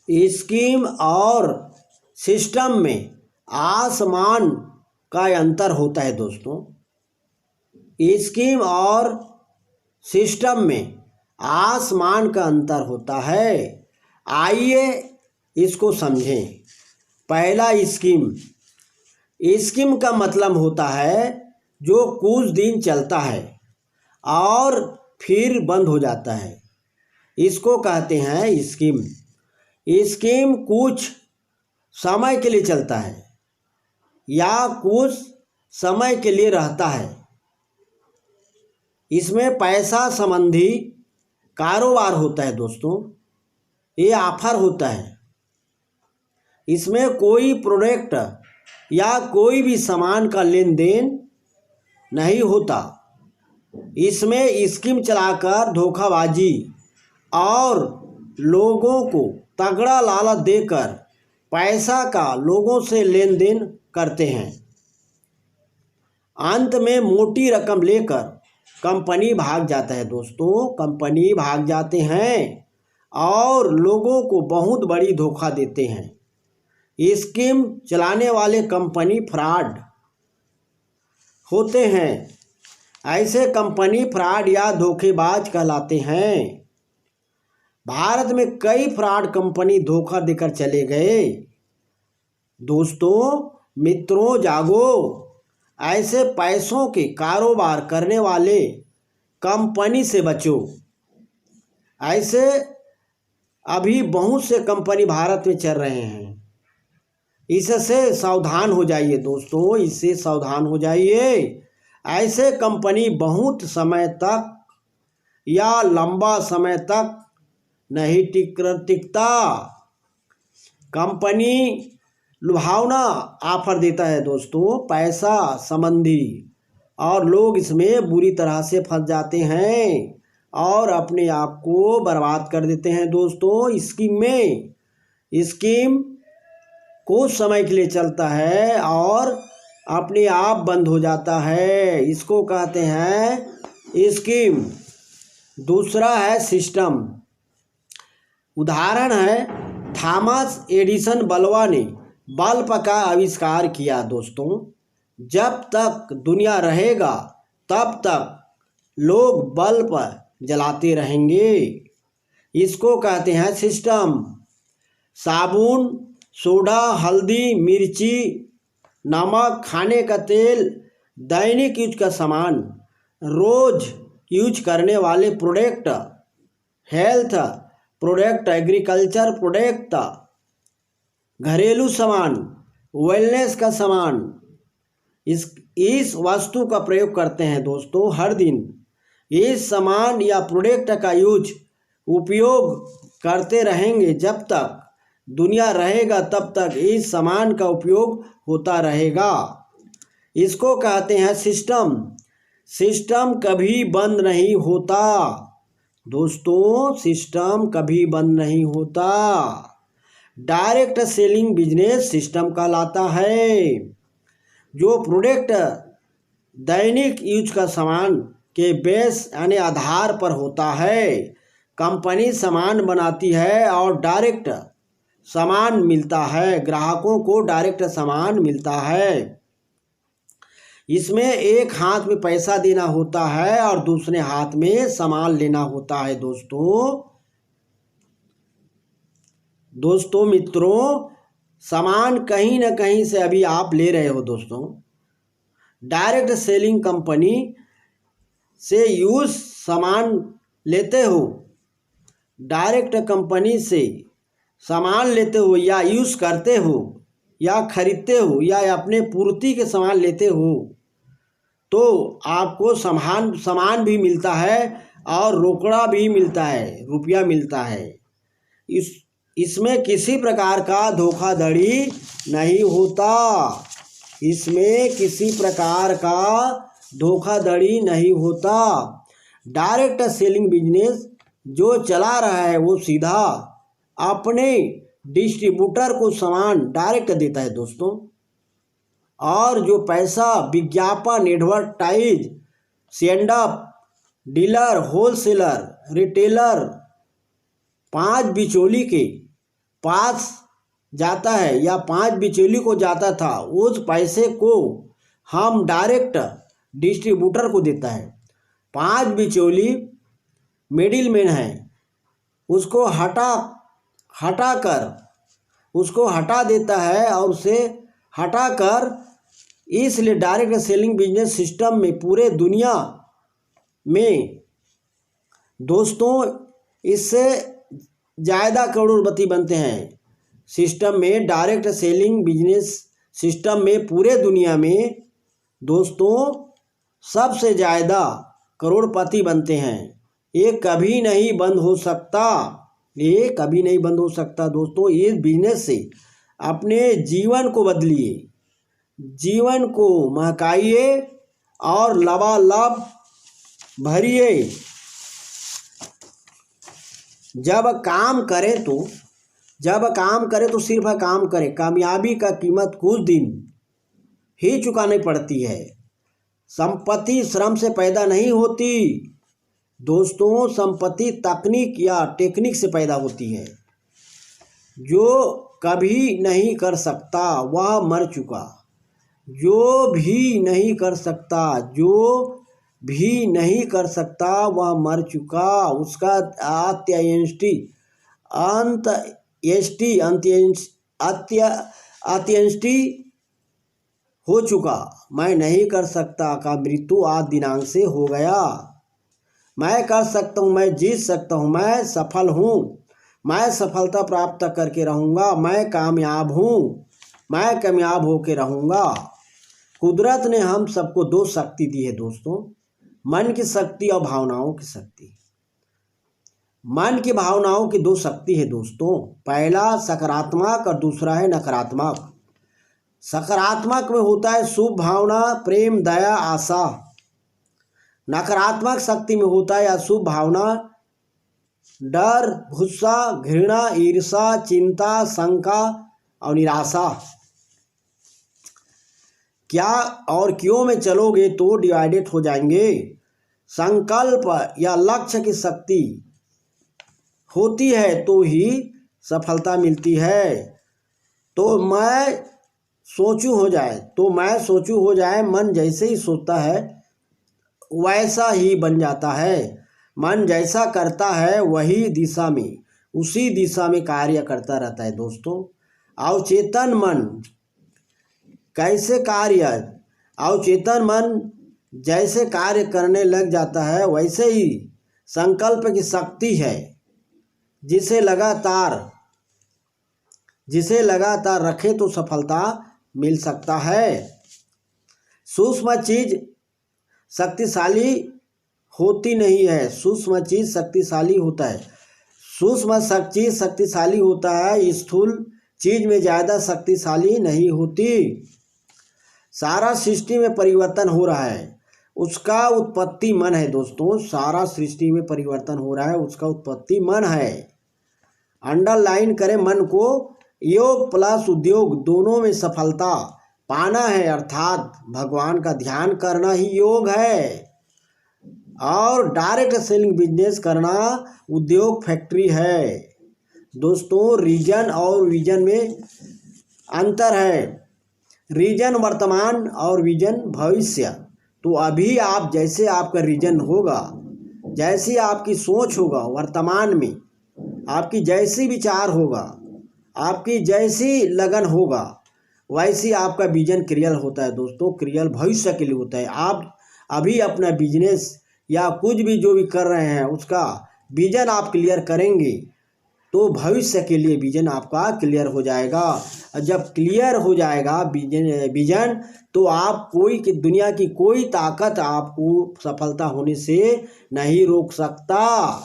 Scheme और system में आसमान का अंतर होता है दोस्तों। स्कीम और सिस्टम में आसमान का अंतर होता है। आइए इसको समझें। पहला, स्कीम। स्कीम का मतलब होता है जो कुछ दिन चलता है और फिर बंद हो जाता है, इसको कहते हैं स्कीम। स्कीम कुछ समय के लिए चलता है या कुछ समय के लिए रहता है। इसमें पैसा संबंधी कारोबार होता है दोस्तों, ये ऑफर होता है। इसमें कोई प्रोडक्ट या कोई भी सामान का लेन देन नहीं होता। इसमें स्कीम चलाकर धोखाबाजी और लोगों को तगड़ा लालच देकर पैसा का लोगों से लेन देन करते हैं। अंत में मोटी रकम लेकर कंपनी भाग जाता है दोस्तों। कंपनी भाग जाते हैं और लोगों को बहुत बड़ी धोखा देते हैं। स्कीम चलाने वाले कंपनी फ्रॉड होते हैं। ऐसे कंपनी फ्रॉड या धोखेबाज कहलाते हैं। भारत में कई फ्रॉड कंपनी धोखा देकर चले गए। दोस्तों मित्रों जागो, ऐसे पैसों के कारोबार करने वाले कंपनी से बचो। ऐसे अभी बहुत से कंपनी भारत में चल रहे हैं, इससे सावधान हो जाइए दोस्तों, इससे सावधान हो जाइए। ऐसे कंपनी बहुत समय तक या लंबा समय तक नहीं टिकता। कंपनी लुभावना ऑफर देता है दोस्तों, पैसा संबंधी, और लोग इसमें बुरी तरह से फंस जाते हैं और अपने आप को बर्बाद कर देते हैं दोस्तों। स्कीम कुछ समय के लिए चलता है और अपने आप बंद हो जाता है, इसको कहते हैं स्कीम। दूसरा है सिस्टम। उदाहरण है थॉमस एडिसन बल्ब ने बल्ब का आविष्कार किया दोस्तों। जब तक दुनिया रहेगा तब तक लोग बल्ब जलाते रहेंगे, इसको कहते हैं सिस्टम। साबुन, सोडा, हल्दी, मिर्ची, नमक, खाने का तेल, दैनिक यूज का सामान, रोज यूज करने वाले product, health product, agriculture product, घरेलू सामान, वेलनेस का सामान, इस वस्तु का प्रयोग करते हैं दोस्तों हर दिन। इस सामान या प्रोडक्ट का उपयोग करते रहेंगे। जब तक दुनिया रहेगा तब तक इस सामान का उपयोग होता रहेगा, इसको कहते हैं सिस्टम। सिस्टम कभी बंद नहीं होता दोस्तों, सिस्टम कभी बंद नहीं होता। डायरेक्ट सेलिंग बिजनेस सिस्टम कहलाता है। जो प्रोडक्ट दैनिक यूज का सामान के बेस यानी आधार पर होता है, कंपनी सामान बनाती है और डायरेक्ट सामान मिलता है, ग्राहकों को डायरेक्ट सामान मिलता है। इसमें एक हाथ में पैसा देना होता है और दूसरे हाथ में सामान लेना होता है दोस्तों मित्रों, सामान कहीं ना कहीं से अभी आप ले रहे हो दोस्तों। डायरेक्ट सेलिंग कंपनी से यूज सामान लेते हो, डायरेक्ट कंपनी से सामान लेते हो या यूज़ करते हो या खरीदते हो या अपने पूर्ति के सामान लेते हो, तो आपको सामान भी मिलता है और रोकड़ा भी मिलता है, रुपया मिलता है। इसमें किसी प्रकार का धोखाधड़ी नहीं होता। इसमें किसी प्रकार का धोखाधड़ी नहीं होता। डायरेक्ट सेलिंग बिजनेस जो चला रहा है वो सीधा अपने डिस्ट्रीब्यूटर को सामान डायरेक्ट देता है दोस्तों, और जो पैसा विज्ञापन, advertise, send-up, dealer, wholesaler, retailer, 5 बिचौली के पास जाता है या 5 बिचौली को जाता था, उस पैसे को हम डायरेक्ट डिस्ट्रीब्यूटर को देता है। 5 बिचौली मिडिल मैन है, उसको हटा देता है और उसे हटाकर, इसलिए डायरेक्ट सेलिंग बिजनेस सिस्टम में पूरे दुनिया में दोस्तों इससे ज़्यादा करोड़पति बनते हैं। सिस्टम में डायरेक्ट सेलिंग बिजनेस सिस्टम में पूरे दुनिया में दोस्तों सबसे ज़्यादा करोड़पति बनते हैं। ये कभी नहीं बंद हो सकता, ये कभी नहीं बंद हो सकता दोस्तों। इस बिजनेस से अपने जीवन को बदलिए, जीवन को महकाइए और लबालब भरिए। जब काम करें तो सिर्फ काम करें। कामयाबी का कीमत कुछ दिन ही चुकानी पड़ती है। संपत्ति श्रम से पैदा नहीं होती दोस्तों, संपत्ति तकनीक या टेक्निक से पैदा होती है। जो कभी नहीं कर सकता वह मर चुका, जो भी नहीं कर सकता वह मर चुका। उसका अंत्येष्टि हो चुका। मैं नहीं कर सकता का मृत्यु आज दिनांक से हो गया। मैं कर सकता हूँ, मैं जीत सकता हूँ, मैं सफल हूँ, मैं सफलता प्राप्त करके रहूँगा, मैं कामयाब हूँ, मैं कामयाब होके रहूँगा। कुदरत ने हम सबको 2 शक्ति दी है दोस्तों, मन की शक्ति और भावनाओं की शक्ति। मन की भावनाओं की 2 शक्ति है दोस्तों, पहला सकारात्मक और दूसरा है नकारात्मक। सकारात्मक में होता है शुभ भावना, प्रेम, दया, आशा। नकारात्मक शक्ति में होता है अशुभ भावना, डर, गुस्सा, घृणा, ईर्ष्या, चिंता, शंका और निराशा। क्या और क्यों में चलोगे तो डिवाइडेड हो जाएंगे। संकल्प या लक्ष्य की शक्ति होती है तो ही सफलता मिलती है। तो मैं सोचूं हो जाए, मन जैसे ही सोचता है वैसा ही बन जाता है। मन जैसा करता है उसी दिशा में कार्य करता रहता है दोस्तों। अवचेतन मन जैसे कार्य करने लग जाता है, वैसे ही संकल्प की शक्ति है जिसे लगातार रखे तो सफलता मिल सकता है। सूक्ष्म चीज शक्तिशाली होती नहीं है, सूक्ष्म चीज शक्तिशाली होता है। सूक्ष्म चीज शक्तिशाली होता है, स्थूल चीज में ज़्यादा शक्तिशाली नहीं होती। सारा सृष्टि में परिवर्तन हो रहा है, उसका उत्पत्ति मन है दोस्तों। सारा सृष्टि में परिवर्तन हो रहा है, उसका उत्पत्ति मन है। अंडरलाइन करें मन को। योग प्लस उद्योग दोनों में सफलता पाना है, अर्थात भगवान का ध्यान करना ही योग है और डायरेक्ट सेलिंग बिजनेस करना उद्योग फैक्ट्री है दोस्तों। रीजन और विजन में अंतर है। रीजन वर्तमान और विजन भविष्य। तो अभी आप जैसे आपका रीजन होगा, जैसी आपकी सोच होगा वर्तमान में, आपकी जैसी विचार होगा, आपकी जैसी लगन होगा, वैसी आपका विजन क्रियल होता है दोस्तों। क्रियल भविष्य के लिए होता है। आप अभी अपना बिजनेस या कुछ भी जो भी कर रहे हैं उसका विजन आप क्लियर करेंगे तो भविष्य के लिए विजन आपका क्लियर हो जाएगा। और जब क्लियर हो जाएगा विजन तो आप दुनिया की कोई ताकत आपको सफलता होने से नहीं रोक सकता।